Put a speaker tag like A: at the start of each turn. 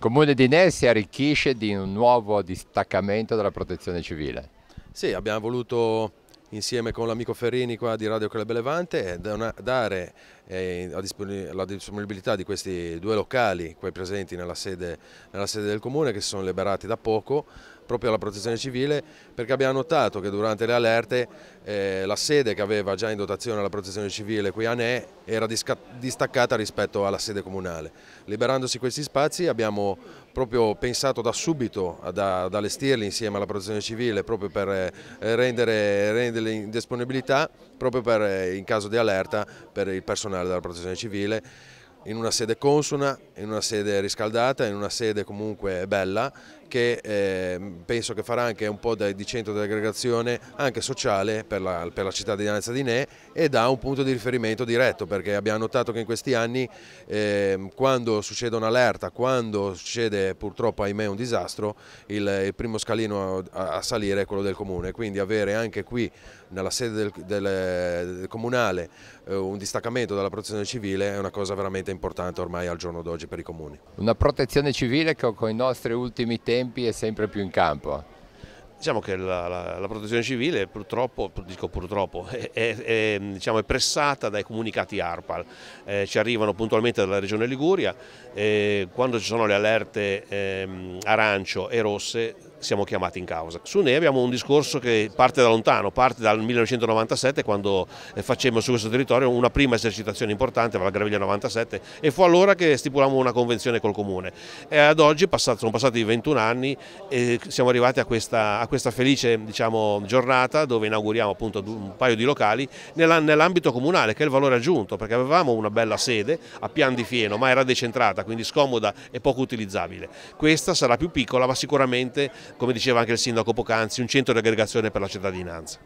A: Comune di Nes si arricchisce di un nuovo distaccamento della Protezione Civile.
B: Sì, abbiamo voluto insieme con l'amico Ferrini qua di Radio Club Levante dare la disponibilità di questi due locali qui presenti nella sede del Comune, che si sono liberati da poco, proprio alla Protezione Civile, perché abbiamo notato che durante le allerte la sede che aveva già in dotazione la Protezione Civile qui a Ne era distaccata rispetto alla sede comunale. Liberandosi questi spazi abbiamo proprio pensato da subito ad allestirli insieme alla Protezione Civile, proprio per renderli in disponibilità, proprio per, in caso di allerta, per il personale della Protezione Civile, in una sede consona, in una sede riscaldata, in una sede comunque bella, che penso che farà anche un po' di centro di aggregazione anche sociale per la cittadinanza di Ne, e dà un punto di riferimento diretto, perché abbiamo notato che in questi anni quando succede un'allerta, quando succede purtroppo ahimè un disastro, il primo scalino a salire è quello del Comune, quindi avere anche qui nella sede del comunale un distaccamento della Protezione Civile è una cosa veramente importante ormai al giorno d'oggi per i comuni.
A: Una Protezione Civile che con i nostri ultimi tempi è sempre più in campo.
C: Diciamo che la Protezione Civile purtroppo, diciamo, è pressata dai comunicati ARPAL, ci arrivano puntualmente dalla Regione Liguria, quando ci sono le allerte arancio e rosse siamo chiamati in causa. Su Ne abbiamo un discorso che parte da lontano, parte dal 1997, quando facemmo su questo territorio una prima esercitazione importante, la Graviglia 97, e fu allora che stipulammo una convenzione col Comune. E ad oggi sono passati 21 anni e siamo arrivati a questa felice, diciamo, giornata dove inauguriamo appunto un paio di locali nell'ambito comunale, che è il valore aggiunto, perché avevamo una bella sede a Pian di Fieno, ma era decentrata, quindi scomoda e poco utilizzabile. Questa sarà più piccola, ma sicuramente, come diceva anche il sindaco poc'anzi, un centro di aggregazione per la cittadinanza.